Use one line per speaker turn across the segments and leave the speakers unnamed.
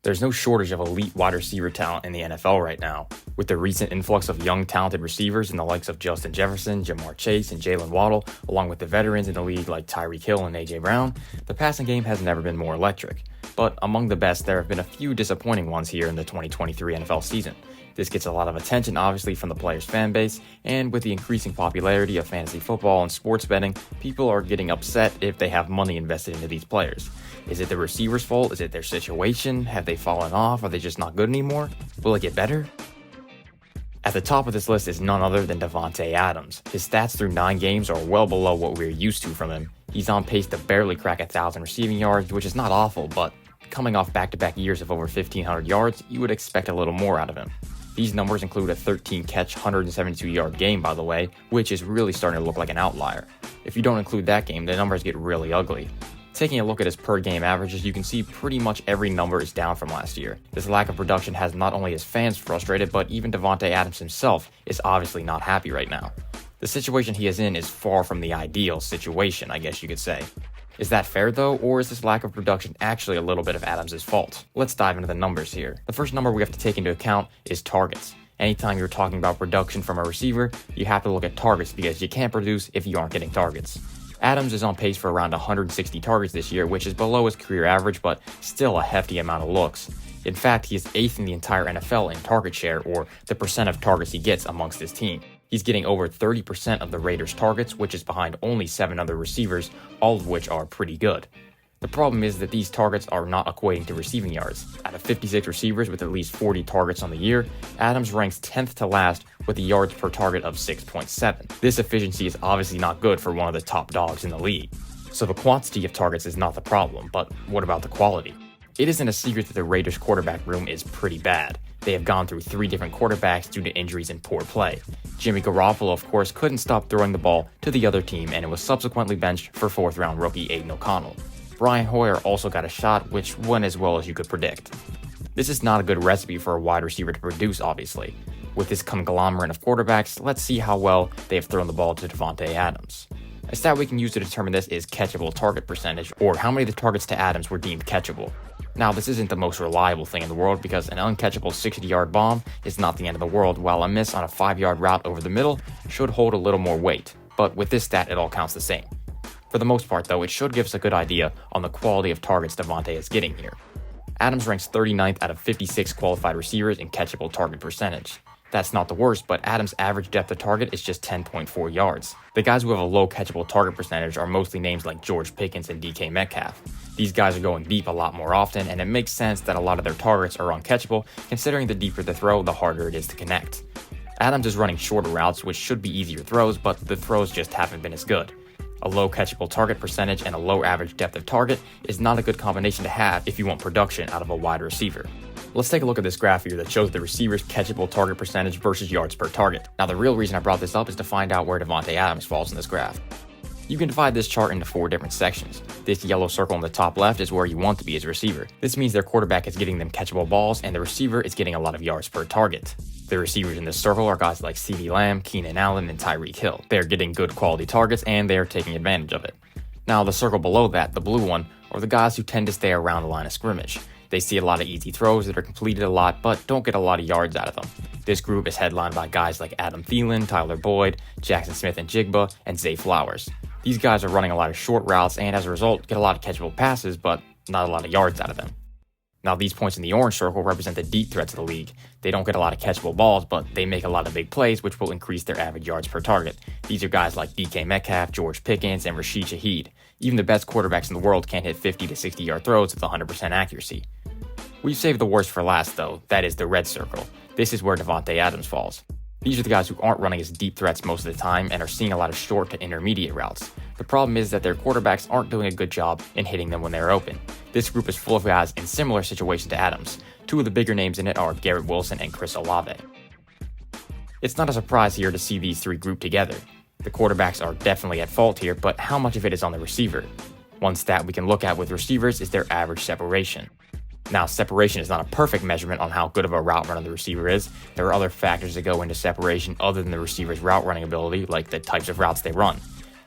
There's no shortage of elite wide receiver talent in the NFL right now. With the recent influx of young, talented receivers in the likes of Justin Jefferson, Jamar Chase, and Jalen Waddle, along with the veterans in the league like Tyreek Hill and A.J. Brown, the passing game has never been more electric. But among the best, there have been a few disappointing ones here in the 2023 NFL season. This gets a lot of attention, obviously, from the players' fan base, and with the increasing popularity of fantasy football and sports betting, people are getting upset if they have money invested into these players. Is it the receiver's fault? Is it their situation? Have they fallen off? Are they just not good anymore? Will it get better? At the top of this list is none other than Davante Adams. His stats through 9 games are well below what we're used to from him. He's on pace to barely crack 1,000 receiving yards, which is not awful, but coming off back-to-back years of over 1,500 yards, you would expect a little more out of him. These numbers include a 13-catch, 172-yard game, by the way, which is really starting to look like an outlier. If you don't include that game, the numbers get really ugly. Taking a look at his per-game averages, you can see pretty much every number is down from last year. This lack of production has not only his fans frustrated, but even Davante Adams himself is obviously not happy right now. The situation he is in is far from the ideal situation, I guess you could say. Is that fair though, or is this lack of production actually a little bit of Adams' fault? Let's dive into the numbers here. The first number we have to take into account is targets. Anytime you're talking about production from a receiver, you have to look at targets because you can't produce if you aren't getting targets. Adams is on pace for around 160 targets this year, which is below his career average, but still a hefty amount of looks. In fact, he is 8th in the entire NFL in target share, or the percent of targets he gets amongst his team. He's getting over 30% of the Raiders' targets, which is behind only 7 other receivers, all of which are pretty good. The problem is that these targets are not equating to receiving yards. Out of 56 receivers with at least 40 targets on the year, Adams ranks 10th to last with a yards per target of 6.7. This efficiency is obviously not good for one of the top dogs in the league. So the quantity of targets is not the problem, but what about the quality? It isn't a secret that the Raiders' quarterback room is pretty bad. They have gone through 3 different quarterbacks due to injuries and poor play. Jimmy Garoppolo, of course, couldn't stop throwing the ball to the other team, and it was subsequently benched for 4th-round rookie Aiden O'Connell. Brian Hoyer also got a shot, which went as well as you could predict. This is not a good recipe for a wide receiver to produce, obviously. With this conglomerate of quarterbacks, let's see how well they have thrown the ball to Davante Adams. A stat we can use to determine this is catchable target percentage, or how many of the targets to Adams were deemed catchable. Now, this isn't the most reliable thing in the world because an uncatchable 60-yard bomb is not the end of the world, while a miss on a 5-yard route over the middle should hold a little more weight. But with this stat, it all counts the same. For the most part, though, it should give us a good idea on the quality of targets Davante is getting here. Adams ranks 39th out of 56 qualified receivers in catchable target percentage. That's not the worst, but Adams' average depth of target is just 10.4 yards. The guys who have a low catchable target percentage are mostly names like George Pickens and DK Metcalf. These guys are going deep a lot more often, and it makes sense that a lot of their targets are uncatchable, considering the deeper the throw, the harder it is to connect. Adams is running shorter routes, which should be easier throws, but the throws just haven't been as good. A low catchable target percentage and a low average depth of target is not a good combination to have if you want production out of a wide receiver. Let's take a look at this graph here that shows the receiver's catchable target percentage versus yards per target. Now, the real reason I brought this up is to find out where Davante Adams falls in this graph. You can divide this chart into 4 different sections. This yellow circle on the top left is where you want to be as a receiver. This means their quarterback is getting them catchable balls and the receiver is getting a lot of yards per target. The receivers in this circle are guys like CeeDee Lamb, Keenan Allen, and Tyreek Hill. They're getting good quality targets and they're taking advantage of it. Now, the circle below that, the blue one, are the guys who tend to stay around the line of scrimmage. They see a lot of easy throws that are completed a lot, but don't get a lot of yards out of them. This group is headlined by guys like Adam Thielen, Tyler Boyd, Jackson Smith and Jigba, and Zay Flowers. These guys are running a lot of short routes and as a result get a lot of catchable passes, but not a lot of yards out of them. Now, these points in the orange circle represent the deep threats of the league. They don't get a lot of catchable balls, but they make a lot of big plays, which will increase their average yards per target. These are guys like DK Metcalf, George Pickens, and Rashid Shaheed. Even the best quarterbacks in the world can't hit 50 to 60-yard throws with 100% accuracy. We've saved the worst for last, though. That is the red circle. This is where Davante Adams falls. These are the guys who aren't running as deep threats most of the time and are seeing a lot of short to intermediate routes. The problem is that their quarterbacks aren't doing a good job in hitting them when they're open. This group is full of guys in similar situations to Adams. 2 of the bigger names in it are Garrett Wilson and Chris Olave. It's not a surprise here to see these 3 grouped together. The quarterbacks are definitely at fault here, but how much of it is on the receiver? One stat we can look at with receivers is their average separation. Now, separation is not a perfect measurement on how good of a route runner the receiver is. There are other factors that go into separation other than the receiver's route running ability, like the types of routes they run.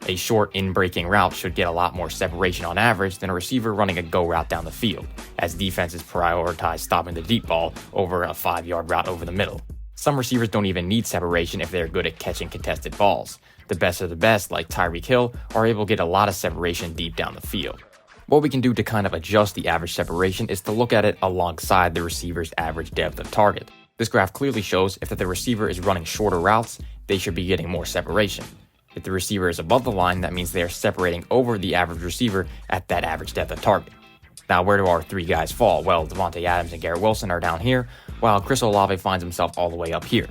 A short in-breaking route should get a lot more separation on average than a receiver running a go route down the field, as defenses prioritize stopping the deep ball over a 5-yard route over the middle. Some receivers don't even need separation if they're good at catching contested balls. The best of the best, like Tyreek Hill, are able to get a lot of separation deep down the field. What we can do to kind of adjust the average separation is to look at it alongside the receiver's average depth of target. This graph clearly shows if the receiver is running shorter routes, they should be getting more separation. If the receiver is above the line, that means they are separating over the average receiver at that average depth of target. Now, where do our three guys fall? Well, Davante Adams and Garrett Wilson are down here, while Chris Olave finds himself all the way up here.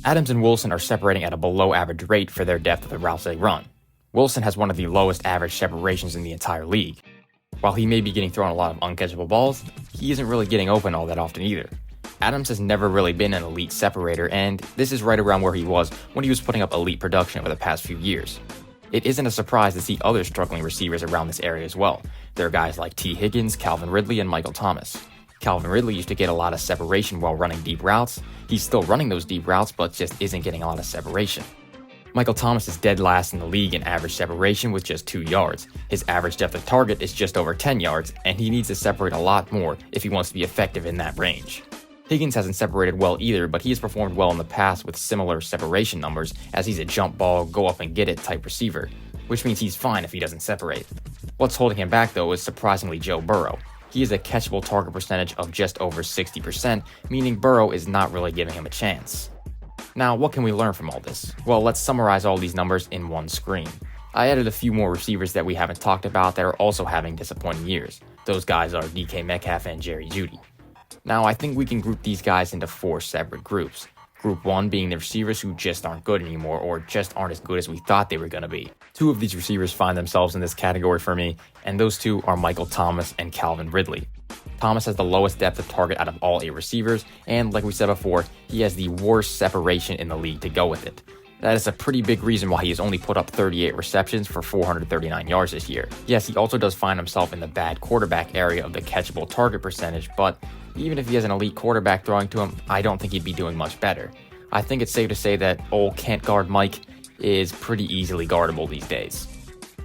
Adams and Wilson are separating at a below average rate for their depth of the routes they run. Wilson has one of the lowest average separations in the entire league. While he may be getting thrown a lot of uncatchable balls, he isn't really getting open all that often either. Adams has never really been an elite separator, and this is right around where he was when he was putting up elite production over the past few years. It isn't a surprise to see other struggling receivers around this area as well. There are guys like T. Higgins, Calvin Ridley, and Michael Thomas. Calvin Ridley used to get a lot of separation while running deep routes. He's still running those deep routes, but just isn't getting a lot of separation. Michael Thomas is dead last in the league in average separation with just 2 yards. His average depth of target is just over 10 yards, and he needs to separate a lot more if he wants to be effective in that range. Higgins hasn't separated well either, but he has performed well in the past with similar separation numbers, as he's a jump ball, go up and get it type receiver, which means he's fine if he doesn't separate. What's holding him back though is surprisingly Joe Burrow. He has a catchable target percentage of just over 60%, meaning Burrow is not really giving him a chance. Now, what can we learn from all this? Well, let's summarize all these numbers in one screen. I added a few more receivers that we haven't talked about that are also having disappointing years. Those guys are DK Metcalf and Jerry Jeudy. Now, I think we can group these guys into 4 separate groups. Group 1 being the receivers who just aren't good anymore or just aren't as good as we thought they were going to be. 2 of these receivers find themselves in this category for me, and those 2 are Michael Thomas and Calvin Ridley. Thomas has the lowest depth of target out of all 8 receivers, and like we said before, he has the worst separation in the league to go with it. That is a pretty big reason why he has only put up 38 receptions for 439 yards this year. Yes, he also does find himself in the bad quarterback area of the catchable target percentage, but even if he has an elite quarterback throwing to him, I don't think he'd be doing much better. I think it's safe to say that old can't guard Mike is pretty easily guardable these days.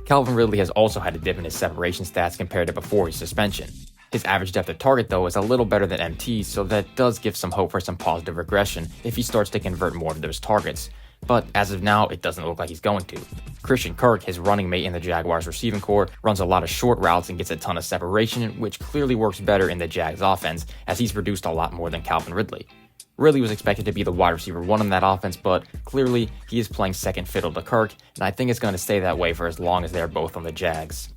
Calvin Ridley has also had a dip in his separation stats compared to before his suspension. His average depth of target though is a little better than MT's, so that does give some hope for some positive regression if he starts to convert more of those targets. But as of now, it doesn't look like he's going to. Christian Kirk, his running mate in the Jaguars receiving corps, runs a lot of short routes and gets a ton of separation, which clearly works better in the Jags offense, as he's produced a lot more than Calvin Ridley. Ridley was expected to be the wide receiver 1 in that offense, but clearly he is playing second fiddle to Kirk, and I think it's going to stay that way for as long as they're both on the Jags.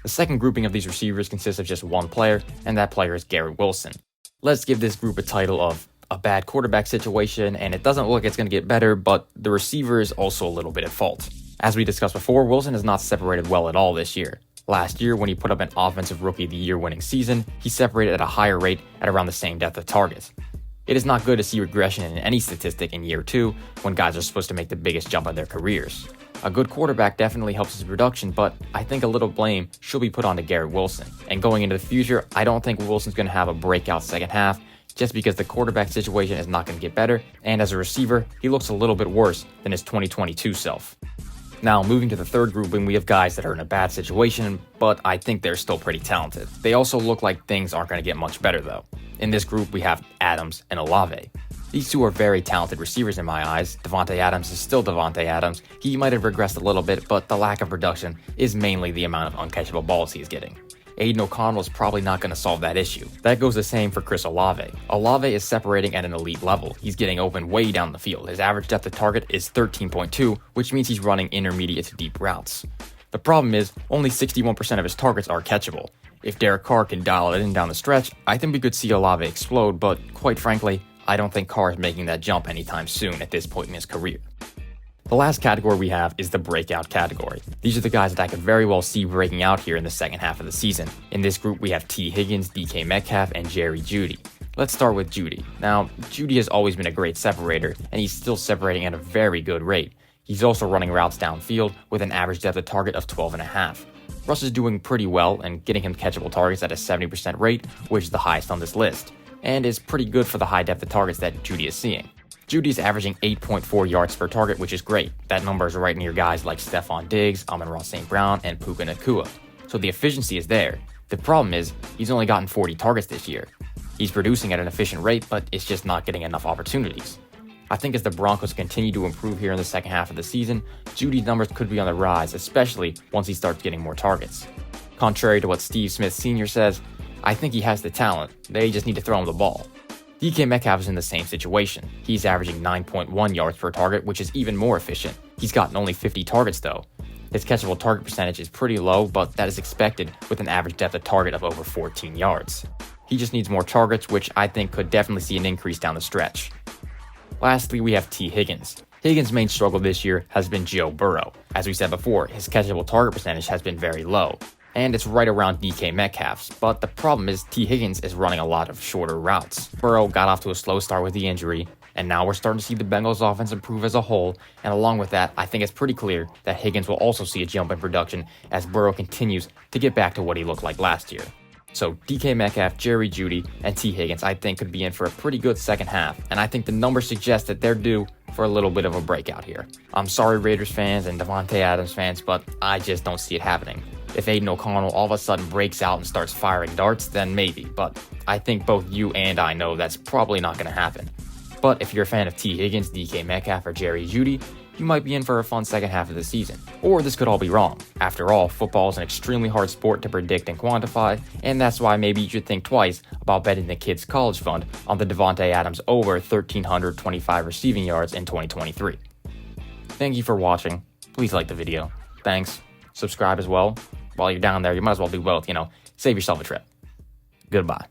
The second grouping of these receivers consists of just one player, and that player is Garrett Wilson. Let's give this group a title of a bad quarterback situation, and it doesn't look like it's going to get better, but the receiver is also a little bit at fault. As we discussed before, Wilson has not separated well at all this year. Last year, when he put up an Offensive Rookie of the Year winning season, he separated at a higher rate at around the same depth of target. It is not good to see regression in any statistic in year 2 when guys are supposed to make the biggest jump of their careers. A good quarterback definitely helps his production, but I think a little blame should be put onto Garrett Wilson. And going into the future, I don't think Wilson's going to have a breakout second half, just because the quarterback situation is not going to get better, and as a receiver, he looks a little bit worse than his 2022 self. Now, moving to the third grouping, we have guys that are in a bad situation, but I think they're still pretty talented. They also look like things aren't going to get much better though. In this group, we have Adams and Olave. These 2 are very talented receivers in my eyes. Davante Adams is still Davante Adams. He might have regressed a little bit, but the lack of production is mainly the amount of uncatchable balls he's getting. Aiden O'Connell is probably not going to solve that issue. That goes the same for Chris Olave. Olave is separating at an elite level. He's getting open way down the field. His average depth of target is 13.2, which means he's running intermediate to deep routes. The problem is, only 61% of his targets are catchable. If Derek Carr can dial it in down the stretch, I think we could see Olave explode, but quite frankly, I don't think Carr is making that jump anytime soon at this point in his career. The last category we have is the breakout category. These are the guys that I could very well see breaking out here in the second half of the season. In this group, we have T. Higgins, DK Metcalf, and Jerry Jeudy. Let's start with Jeudy. Now, Jeudy has always been a great separator, and he's still separating at a very good rate. He's also running routes downfield with an average depth of target of 12.5. Russ is doing pretty well and getting him catchable targets at a 70% rate, which is the highest on this list, and is pretty good for the high depth of targets that Jeudy is seeing. Judy's averaging 8.4 yards per target, which is great. That number is right near guys like Stephon Diggs, Amon-Ra St. Brown, and Puka Nacua. So the efficiency is there. The problem is, he's only gotten 40 targets this year. He's producing at an efficient rate, but it's just not getting enough opportunities. I think as the Broncos continue to improve here in the second half of the season, Judy's numbers could be on the rise, especially once he starts getting more targets. Contrary to what Steve Smith Sr. says, I think he has the talent, they just need to throw him the ball. DK Metcalf is in the same situation. He's averaging 9.1 yards per target, which is even more efficient. He's gotten only 50 targets though. His catchable target percentage is pretty low, but that is expected with an average depth of target of over 14 yards. He just needs more targets, which I think could definitely see an increase down the stretch. Lastly, we have T. Higgins. Higgins' main struggle this year has been Joe Burrow. As we said before, his catchable target percentage has been very low, and it's right around DK Metcalf's, but the problem is T. Higgins is running a lot of shorter routes. Burrow got off to a slow start with the injury, and now we're starting to see the Bengals offense improve as a whole, and along with that, I think it's pretty clear that Higgins will also see a jump in production as Burrow continues to get back to what he looked like last year. So DK Metcalf, Jerry Jeudy, and T. Higgins I think could be in for a pretty good second half, and I think the numbers suggest that they're due for a little bit of a breakout here. I'm sorry Raiders fans and Davante Adams fans, but I just don't see it happening. If Aiden O'Connell all of a sudden breaks out and starts firing darts, then maybe, but I think both you and I know that's probably not going to happen. But if you're a fan of T. Higgins, DK Metcalf, or Jerry Jeudy, you might be in for a fun second half of the season. Or this could all be wrong. After all, football is an extremely hard sport to predict and quantify, and that's why maybe you should think twice about betting the kids' college fund on the Davante Adams over 1,325 receiving yards in 2023. Thank you for watching. Please like the video. Thanks. Subscribe as well. While you're down there, you might as well do both, save yourself a trip. Goodbye.